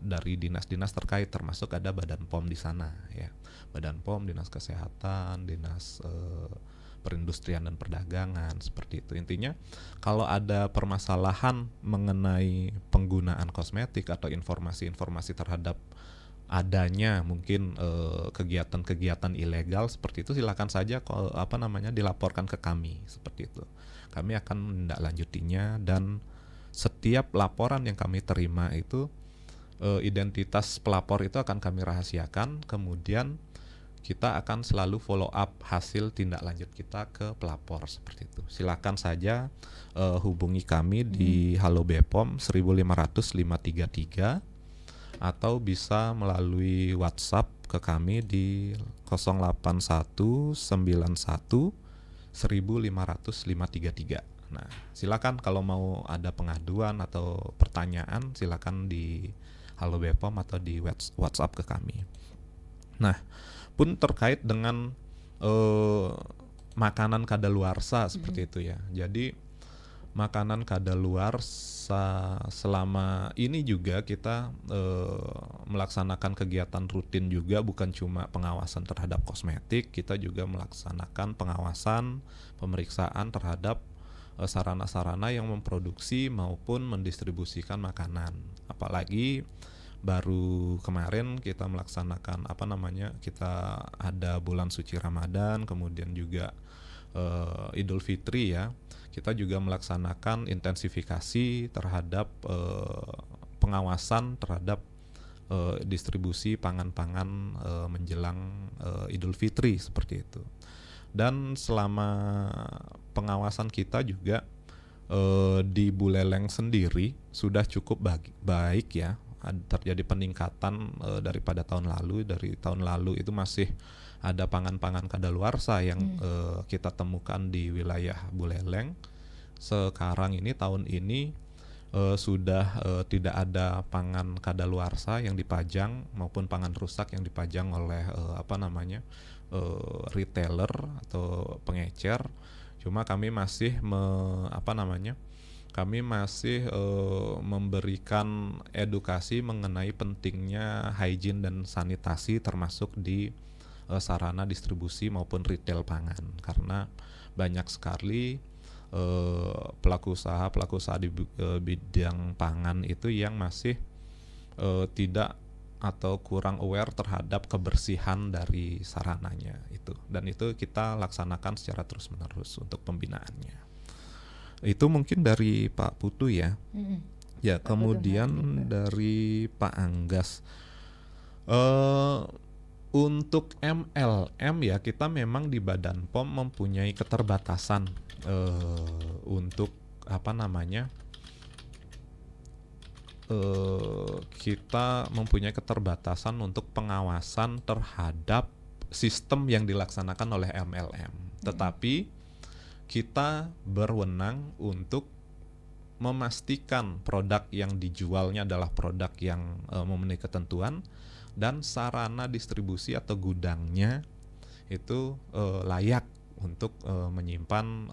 dari dinas-dinas terkait, termasuk ada Badan POM di sana ya. Badan POM, Dinas Kesehatan, Dinas Perindustrian dan Perdagangan seperti itu. Intinya kalau ada permasalahan mengenai penggunaan kosmetik atau informasi-informasi terhadap adanya mungkin kegiatan-kegiatan ilegal seperti itu, silakan saja dilaporkan ke kami seperti itu. Kami akan menindaklanjutinya, dan setiap laporan yang kami terima itu identitas pelapor itu akan kami rahasiakan, kemudian kita akan selalu follow up hasil tindak lanjut kita ke pelapor seperti itu. Silakan saja hubungi kami di Halo Bepom 1500533 atau bisa melalui WhatsApp ke kami di 08191 1500533. Nah, silakan kalau mau ada pengaduan atau pertanyaan, silakan di Halo Bepom atau di WhatsApp ke kami. Nah, pun terkait dengan makanan kadaluarsa seperti itu ya. Jadi makanan kadaluarsa selama ini juga kita melaksanakan kegiatan rutin juga, bukan cuma pengawasan terhadap kosmetik, kita juga melaksanakan pengawasan pemeriksaan terhadap sarana-sarana yang memproduksi maupun mendistribusikan makanan. Apalagi baru kemarin kita melaksanakan kita ada bulan suci Ramadan, kemudian juga Idul Fitri ya. Kita juga melaksanakan intensifikasi terhadap pengawasan terhadap distribusi pangan-pangan menjelang Idul Fitri seperti itu. Dan selama pengawasan kita juga di Buleleng sendiri sudah cukup baik ya. Terjadi peningkatan daripada tahun lalu. Dari tahun lalu itu masih ada pangan-pangan kadaluarsa yang kita temukan di wilayah Buleleng. Sekarang ini tahun ini sudah tidak ada pangan kadaluarsa yang dipajang maupun pangan rusak yang dipajang oleh retailer atau pengecer. Cuma kami masih memberikan edukasi mengenai pentingnya hygiene dan sanitasi termasuk di sarana distribusi maupun retail pangan, karena banyak sekali pelaku usaha di bidang pangan itu yang masih tidak atau kurang aware terhadap kebersihan dari sarananya itu, dan itu kita laksanakan secara terus-menerus untuk pembinaannya. Itu mungkin dari Pak Putu ya. Ya, kemudian dari Pak Anggas. Untuk MLM ya, kita memang di Badan POM mempunyai keterbatasan untuk kita mempunyai keterbatasan untuk pengawasan terhadap sistem yang dilaksanakan oleh MLM. Tetapi kita berwenang untuk memastikan produk yang dijualnya adalah produk yang memenuhi ketentuan dan sarana distribusi atau gudangnya itu layak untuk menyimpan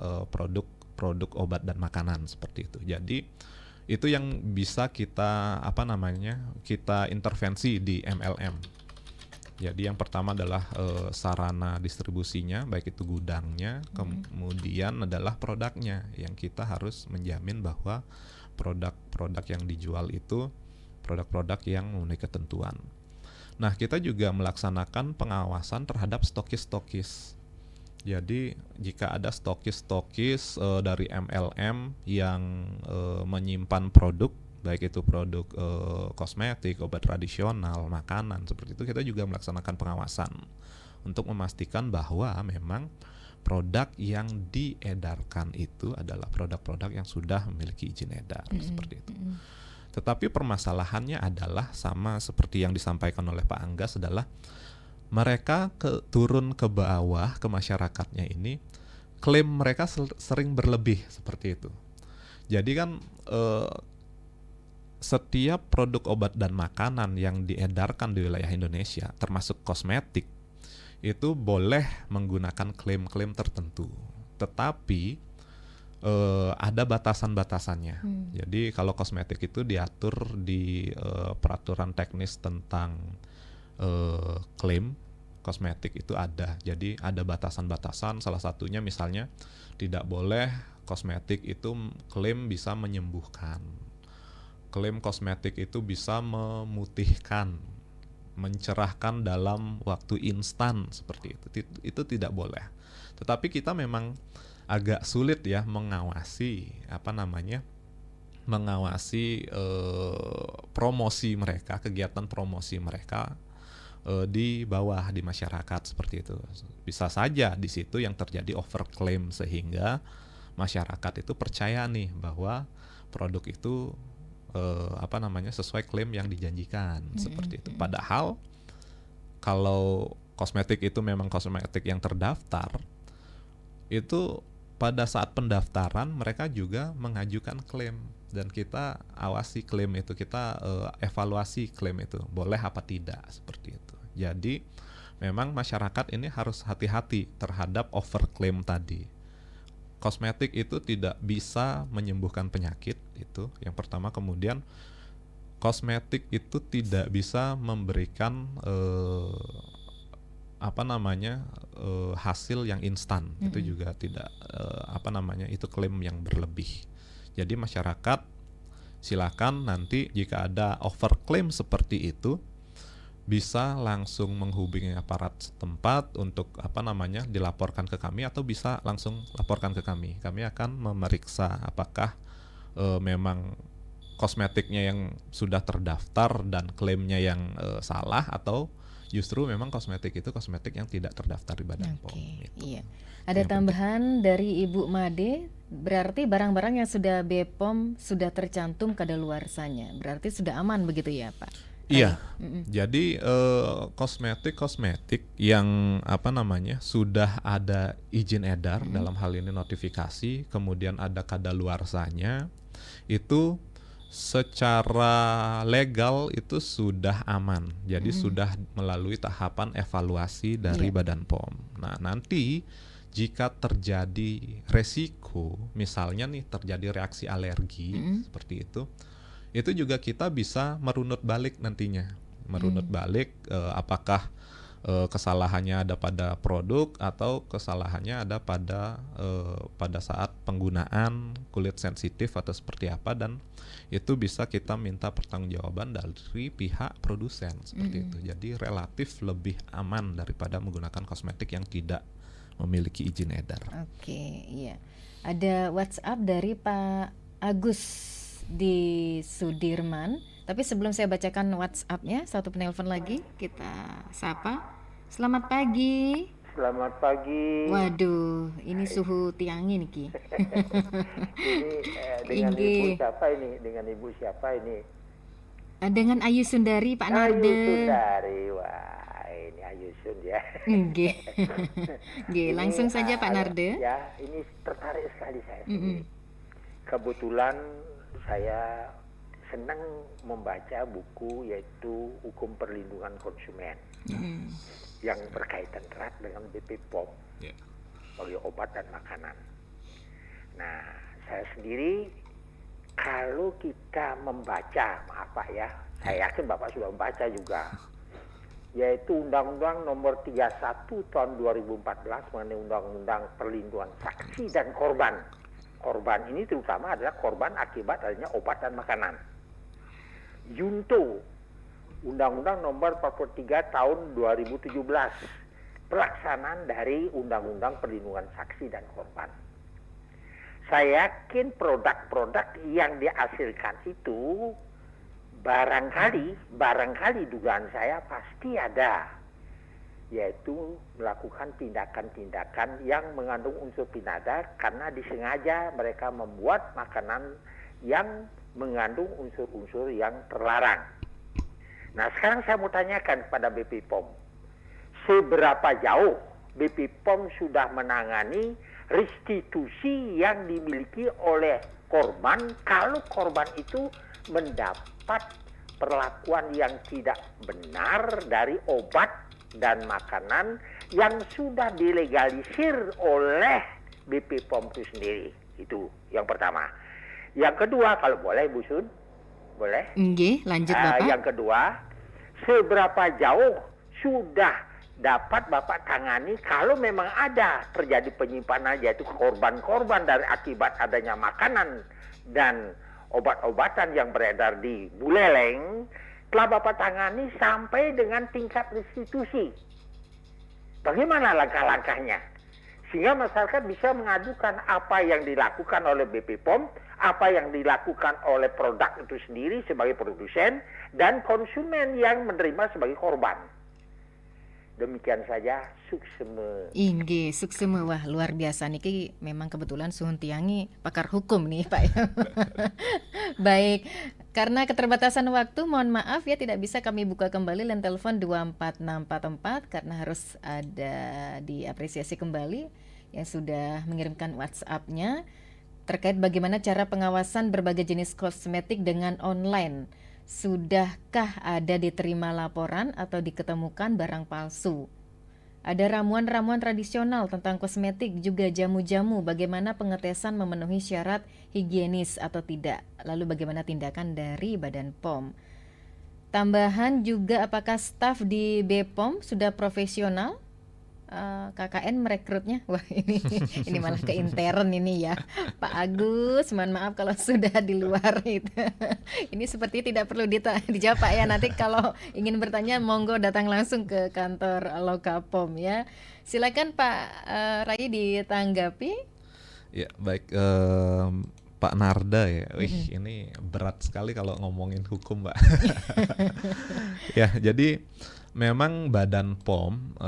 produk obat dan makanan seperti itu. Jadi itu yang bisa kita kita intervensi di MLM. Jadi yang pertama adalah sarana distribusinya, baik itu gudangnya, kemudian adalah produknya yang kita harus menjamin bahwa produk-produk yang dijual itu produk-produk yang memenuhi ketentuan. Nah, kita juga melaksanakan pengawasan terhadap stokis-stokis. Jadi jika ada stokis-stokis dari MLM yang menyimpan produk, baik itu produk kosmetik, obat tradisional, makanan, seperti itu, kita juga melaksanakan pengawasan untuk memastikan bahwa memang produk yang diedarkan itu adalah produk-produk yang sudah memiliki izin edar, seperti itu. Tetapi permasalahannya adalah sama seperti yang disampaikan oleh Pak Anggas, adalah mereka turun ke bawah, ke masyarakatnya ini, klaim mereka sering berlebih seperti itu. Jadi kan setiap produk obat dan makanan yang diedarkan di wilayah Indonesia, termasuk kosmetik, itu boleh menggunakan klaim-klaim tertentu. Tetapi ada batasan-batasannya. Jadi kalau kosmetik itu diatur di peraturan teknis tentang klaim kosmetik itu ada. Jadi ada batasan-batasan, salah satunya misalnya tidak boleh kosmetik itu klaim bisa menyembuhkan. Klaim kosmetik itu bisa memutihkan, mencerahkan dalam waktu instan seperti itu. Itu tidak boleh. Tetapi kita memang agak sulit ya mengawasi promosi mereka, kegiatan promosi mereka di bawah, di masyarakat seperti itu. Bisa saja di situ yang terjadi overclaim sehingga masyarakat itu percaya nih bahwa produk itu sesuai klaim yang dijanjikan seperti itu. Padahal kalau kosmetik itu memang kosmetik yang terdaftar, itu pada saat pendaftaran mereka juga mengajukan klaim dan kita awasi klaim itu, kita evaluasi klaim itu boleh apa tidak seperti itu. Jadi memang masyarakat ini harus hati-hati terhadap overclaim tadi. Kosmetik itu tidak bisa menyembuhkan penyakit, itu yang pertama. Kemudian kosmetik itu tidak bisa memberikan hasil yang instan. Itu juga tidak itu klaim yang berlebih. Jadi masyarakat silakan nanti jika ada overclaim seperti itu bisa langsung menghubungi aparat setempat untuk dilaporkan ke kami, atau bisa langsung laporkan ke kami. Kami akan memeriksa apakah memang kosmetiknya yang sudah terdaftar dan klaimnya yang salah, atau justru memang kosmetik itu kosmetik yang tidak terdaftar di Badan POM. Iya. Ada tambahan dari Ibu Made, berarti barang-barang yang sudah BPOM sudah tercantum kadaluarsanya, berarti sudah aman begitu ya Pak? Iya, jadi kosmetik yang sudah ada izin edar, dalam hal ini notifikasi, kemudian ada kadaluarsanya, itu secara legal itu sudah aman. Jadi sudah melalui tahapan evaluasi dari Badan POM. Nah, nanti jika terjadi resiko, misalnya nih terjadi reaksi alergi seperti itu juga kita bisa merunut balik nantinya. Merunut balik apakah kesalahannya ada pada produk atau kesalahannya ada pada saat penggunaan kulit sensitif atau seperti apa, dan itu bisa kita minta pertanggungjawaban dari pihak produsen seperti itu. Jadi relatif lebih aman daripada menggunakan kosmetik yang tidak memiliki izin edar. Oke, iya. Ada WhatsApp dari Pak Agus di Sudirman. Tapi sebelum saya bacakan WhatsApp-nya, satu penelpon lagi kita sapa. Selamat pagi. Selamat pagi. Waduh, ini suhu Tiangi nih Ki. Ini dengan ibu siapa ini? Dengan ibu siapa ini? Dengan Ayu Sundari, Pak Narde. Ayu Sundari, wah ini Ayu Sun ya. Nggih. Nggih, langsung saja Pak Narde. Ya, ini tertarik sekali saya. Kebetulan saya senang membaca buku yaitu Hukum Perlindungan Konsumen yang berkaitan erat dengan BPOM bagi obat dan makanan. Nah, saya sendiri kalau kita membaca, maaf Pak ya, saya yakin Bapak sudah membaca juga, yaitu Undang-Undang Nomor 31 Tahun 2014 mengenai Undang-Undang Perlindungan Saksi dan Korban. Korban ini terutama adalah korban akibat adanya obat dan makanan. Junto Undang-Undang Nomor 43 Tahun 2017 pelaksanaan dari Undang-Undang Perlindungan Saksi dan Korban. Saya yakin produk-produk yang dihasilkan itu barangkali dugaan saya pasti ada, yaitu melakukan tindakan-tindakan yang mengandung unsur pidana karena disengaja mereka membuat makanan yang mengandung unsur-unsur yang terlarang. Nah, sekarang saya mau tanyakan kepada BPOM, seberapa jauh BPOM sudah menangani restitusi yang dimiliki oleh korban kalau korban itu mendapat perlakuan yang tidak benar dari obat dan makanan yang sudah dilegalisir oleh BPOM itu sendiri. Itu yang pertama. Yang kedua, kalau boleh Bu Sun, boleh? Nggih, lanjut Bapak. Yang kedua, seberapa jauh sudah dapat Bapak tangani kalau memang ada terjadi penyimpanan, yaitu korban-korban dari akibat adanya makanan dan obat-obatan yang beredar di Buleleng, telah Bapak tangani sampai dengan tingkat restitusi. Bagaimana langkah-langkahnya? Sehingga masyarakat bisa mengadukan apa yang dilakukan oleh BPOM, apa yang dilakukan oleh produk itu sendiri sebagai produsen, dan konsumen yang menerima sebagai korban. Demikian saja, sukseme. Inggih, sukseme. Wah, luar biasa niki, memang kebetulan Suhun Tiangi pakar hukum nih Pak. Baik, karena keterbatasan waktu, mohon maaf ya tidak bisa kami buka kembali line telepon 24644 karena harus ada diapresiasi kembali yang sudah mengirimkan WhatsApp-nya terkait bagaimana cara pengawasan berbagai jenis kosmetik dengan online. Sudahkah ada diterima laporan atau diketemukan barang palsu Ada ramuan-ramuan tradisional tentang kosmetik, juga jamu-jamu, bagaimana pengetesan memenuhi syarat higienis atau tidak. Lalu bagaimana tindakan dari Badan POM. Tambahan juga, apakah staf di BPOM sudah profesional? KKN merekrutnya, wah ini malah ke intern ini ya, Pak Agus. Mohon maaf kalau sudah di luar itu. Ini seperti tidak perlu dijawab Pak ya. Nanti kalau ingin bertanya monggo datang langsung ke kantor Lokapom ya. Silakan Pak Rai ditanggapi. Ya baik, Pak Narda ya. Wih, ini berat sekali kalau ngomongin hukum, Mbak. Ya, jadi memang Badan POM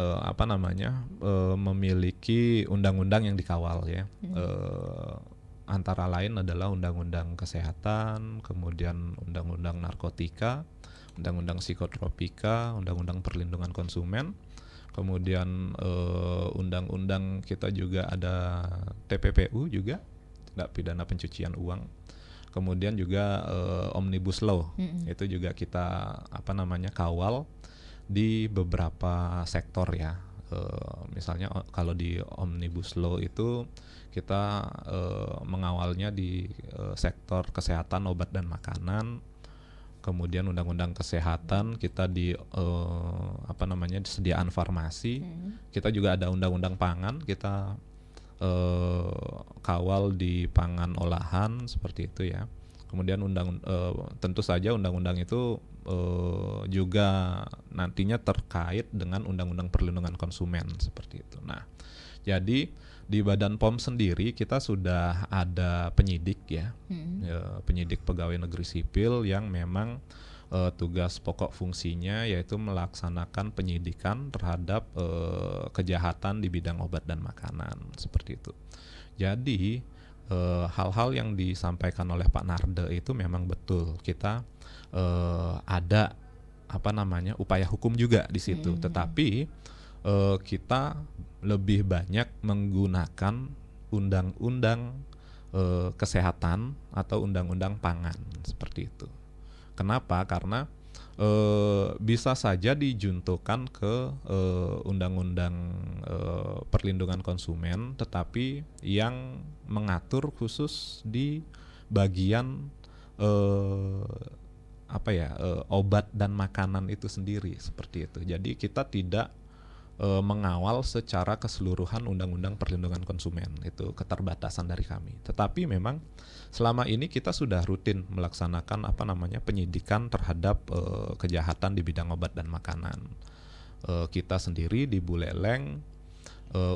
memiliki undang-undang yang dikawal ya. Antara lain adalah Undang-Undang Kesehatan, kemudian Undang-Undang Narkotika, Undang-Undang Psikotropika, Undang-Undang Perlindungan Konsumen, kemudian undang-undang kita juga ada TPPU juga, tindak pidana pencucian uang. Kemudian juga Omnibus Law, itu juga kita kawal di beberapa sektor ya. Misalnya kalau di Omnibus Law itu kita mengawalnya di sektor kesehatan, obat dan makanan. Kemudian Undang-Undang Kesehatan kita di disediaan farmasi. Kita juga ada Undang-Undang Pangan, kita kawal di pangan olahan seperti itu ya. Kemudian tentu saja undang-undang itu juga nantinya terkait dengan Undang-Undang Perlindungan Konsumen seperti itu. Nah, jadi di Badan POM sendiri kita sudah ada penyidik ya, penyidik pegawai negeri sipil yang memang tugas pokok fungsinya yaitu melaksanakan penyidikan terhadap kejahatan di bidang obat dan makanan seperti itu. Jadi hal-hal yang disampaikan oleh Pak Narde itu memang betul, kita ada upaya hukum juga di situ, tetapi kita lebih banyak menggunakan undang-undang kesehatan atau undang-undang pangan seperti itu. Kenapa? Karena bisa saja dijuntukan ke undang-undang perlindungan konsumen, tetapi yang mengatur khusus di bagian obat dan makanan itu sendiri seperti itu. Jadi kita tidak mengawal secara keseluruhan undang-undang perlindungan konsumen, itu keterbatasan dari kami. Tetapi memang selama ini kita sudah rutin melaksanakan penyidikan terhadap kejahatan di bidang obat dan makanan. Kita sendiri di Buleleng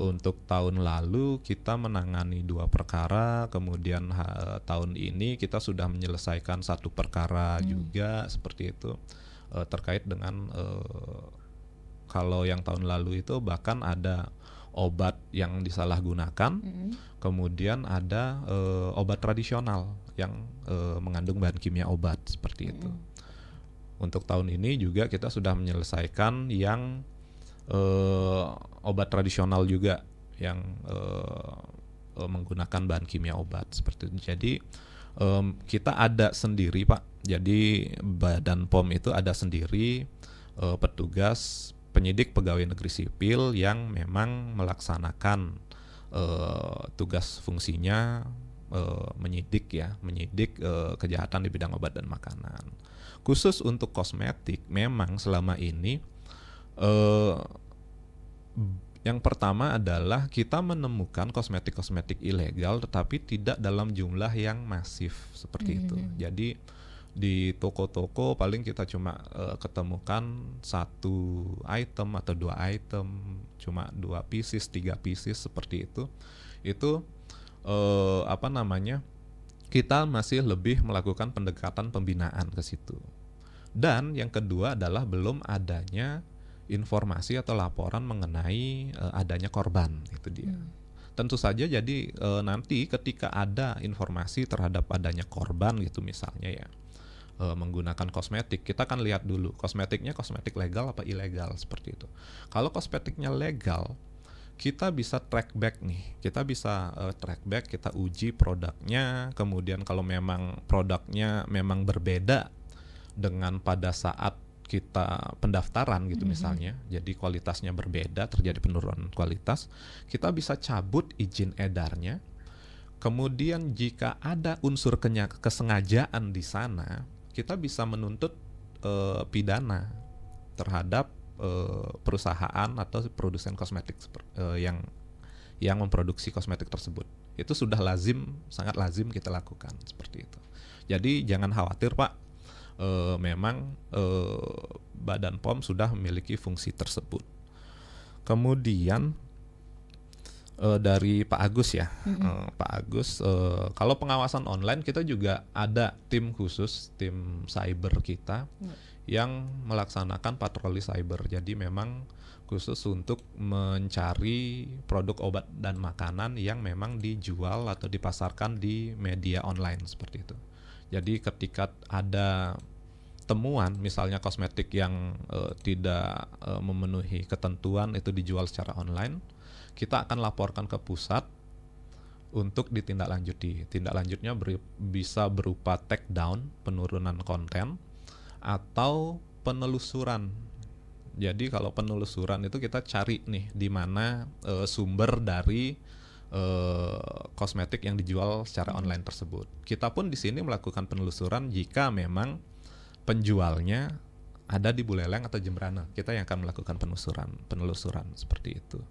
untuk tahun lalu kita menangani 2 perkara, kemudian tahun ini kita sudah menyelesaikan 1 perkara juga seperti itu, terkait dengan kalau yang tahun lalu itu bahkan ada obat yang disalahgunakan, kemudian ada obat tradisional yang mengandung bahan kimia obat seperti itu. Untuk tahun ini juga kita sudah menyelesaikan yang obat tradisional juga yang menggunakan bahan kimia obat seperti itu. Jadi kita ada sendiri Pak. Jadi Badan POM itu ada sendiri petugas penyidik pegawai negeri sipil yang memang melaksanakan tugas fungsinya menyidik kejahatan di bidang obat dan makanan. Khusus untuk kosmetik, memang selama ini yang pertama adalah kita menemukan kosmetik-kosmetik ilegal tetapi tidak dalam jumlah yang masif seperti itu. Jadi di toko-toko paling kita cuma ketemukan 1 item atau 2 item, cuma 2 pieces, 3 pieces seperti itu. Itu kita masih lebih melakukan pendekatan pembinaan ke situ. Dan yang kedua adalah belum adanya informasi atau laporan mengenai adanya korban, itu dia. Tentu saja jadi nanti ketika ada informasi terhadap adanya korban gitu misalnya ya, menggunakan kosmetik, kita akan lihat dulu kosmetiknya kosmetik legal apa ilegal seperti itu. Kalau kosmetiknya legal, kita bisa track back nih, kita bisa track back, kita uji produknya, kemudian kalau memang produknya memang berbeda dengan pada saat kita pendaftaran gitu misalnya, jadi kualitasnya berbeda, terjadi penurunan kualitas, kita bisa cabut izin edarnya. Kemudian jika ada unsur kesengajaan di sana, kita bisa menuntut pidana terhadap perusahaan atau produsen kosmetik yang memproduksi kosmetik tersebut. Itu sudah sangat lazim kita lakukan seperti itu. Jadi jangan khawatir Pak. Memang Badan POM sudah memiliki fungsi tersebut. Kemudian dari Pak Agus ya, Pak Agus, kalau pengawasan online kita juga ada tim khusus, tim cyber kita yang melaksanakan patroli cyber. Jadi memang khusus untuk mencari produk obat dan makanan yang memang dijual atau dipasarkan di media online seperti itu. Jadi ketika ada temuan misalnya kosmetik yang tidak memenuhi ketentuan itu dijual secara online, kita akan laporkan ke pusat untuk ditindaklanjuti. Tindak lanjutnya bisa berupa take down, penurunan konten, atau penelusuran. Jadi kalau penelusuran itu kita cari nih di mana sumber dari kosmetik yang dijual secara online tersebut. Kita pun di sini melakukan penelusuran jika memang penjualnya ada di Buleleng atau Jembrana. Kita yang akan melakukan penelusuran seperti itu.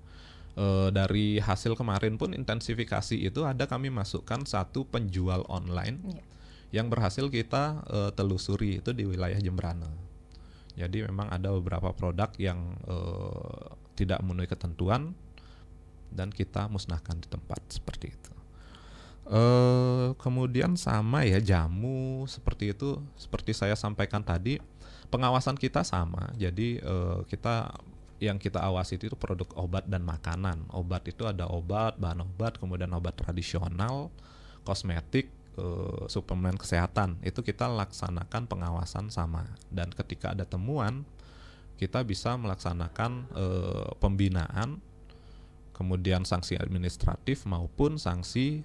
Dari hasil kemarin pun intensifikasi itu ada kami masukkan satu penjual online yang berhasil kita telusuri itu di wilayah Jembrana. Jadi memang ada beberapa produk yang tidak memenuhi ketentuan dan kita musnahkan di tempat seperti itu. Kemudian sama ya jamu seperti itu, seperti saya sampaikan tadi, pengawasan kita sama. Jadi yang kita awasi itu produk obat dan makanan. Obat itu ada obat, bahan obat, kemudian obat tradisional, kosmetik, suplemen kesehatan. Itu kita laksanakan pengawasan sama. Dan ketika ada temuan, kita bisa melaksanakan pembinaan, kemudian sanksi administratif maupun sanksi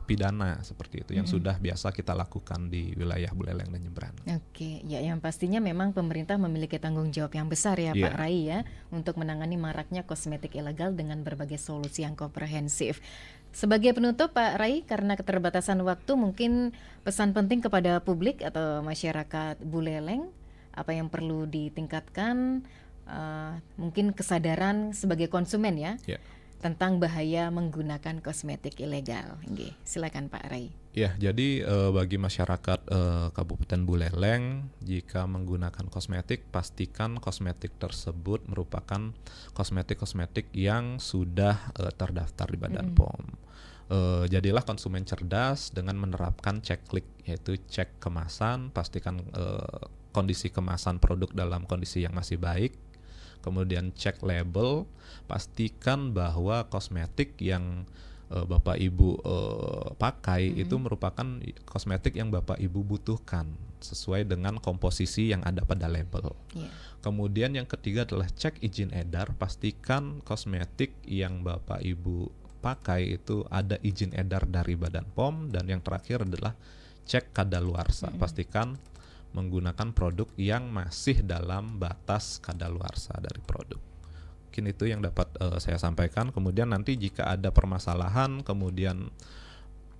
pidana seperti itu yang sudah biasa kita lakukan di wilayah Buleleng dan Jembrana. Oke, ya yang pastinya memang pemerintah memiliki tanggung jawab yang besar ya Pak Rai ya untuk menangani maraknya kosmetik ilegal dengan berbagai solusi yang komprehensif. Sebagai penutup Pak Rai, karena keterbatasan waktu, mungkin pesan penting kepada publik atau masyarakat Buleleng, apa yang perlu ditingkatkan, mungkin kesadaran sebagai konsumen ya. Tentang bahaya menggunakan kosmetik ilegal. Silakan Pak Rai. Ya, jadi bagi masyarakat Kabupaten Buleleng, jika menggunakan kosmetik, pastikan kosmetik tersebut merupakan kosmetik-kosmetik yang sudah terdaftar di Badan POM. Jadilah konsumen cerdas dengan menerapkan cek-klik, yaitu cek kemasan, pastikan kondisi kemasan produk dalam kondisi yang masih baik. Kemudian cek label, pastikan bahwa kosmetik yang Bapak Ibu pakai itu merupakan kosmetik yang Bapak Ibu butuhkan sesuai dengan komposisi yang ada pada label. Kemudian yang ketiga adalah cek izin edar, pastikan kosmetik yang Bapak Ibu pakai itu ada izin edar dari Badan POM. Dan yang terakhir adalah cek kadaluarsa, pastikan menggunakan produk yang masih dalam batas kadaluarsa dari produk. Mungkin itu yang dapat saya sampaikan. Kemudian nanti jika ada permasalahan, kemudian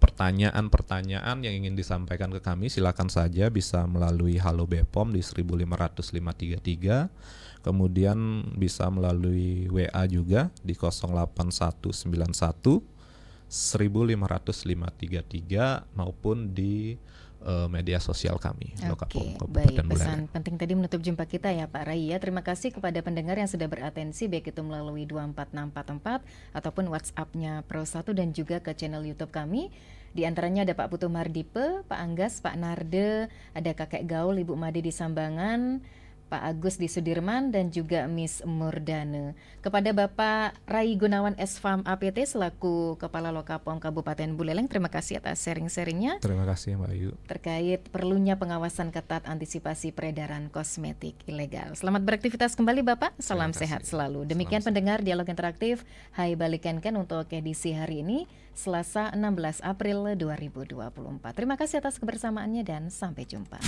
pertanyaan-pertanyaan yang ingin disampaikan ke kami, silakan saja bisa melalui Halo BPOM di 1500533, kemudian bisa melalui WA juga di 08191 1500533 maupun di media sosial kami. Oke, baik. Pesan penting tadi menutup jumpa kita ya Pak Rai ya. Terima kasih kepada pendengar yang sudah beratensi baik itu melalui 24644 ataupun WhatsApp-nya Pro 1 dan juga ke channel YouTube kami. Di antaranya ada Pak Putu Mardipe, Pak Anggas, Pak Narde, ada Kakek Gaul, Ibu Made di Sambangan, Pak Agus di Sudirman, dan juga Miss Murdane. Kepada Bapak Rai Gunawan SFAM APT selaku Kepala Lokapom Kabupaten Buleleng, terima kasih atas sharing-sharingnya. Terima kasih Mbak Ayu. Terkait perlunya pengawasan ketat antisipasi peredaran kosmetik ilegal. Selamat beraktivitas kembali Bapak, salam sehat selalu. Demikian pendengar Dialog Interaktif Hai Balik Kenken untuk edisi hari ini, Selasa 16 April 2024. Terima kasih atas kebersamaannya dan sampai jumpa.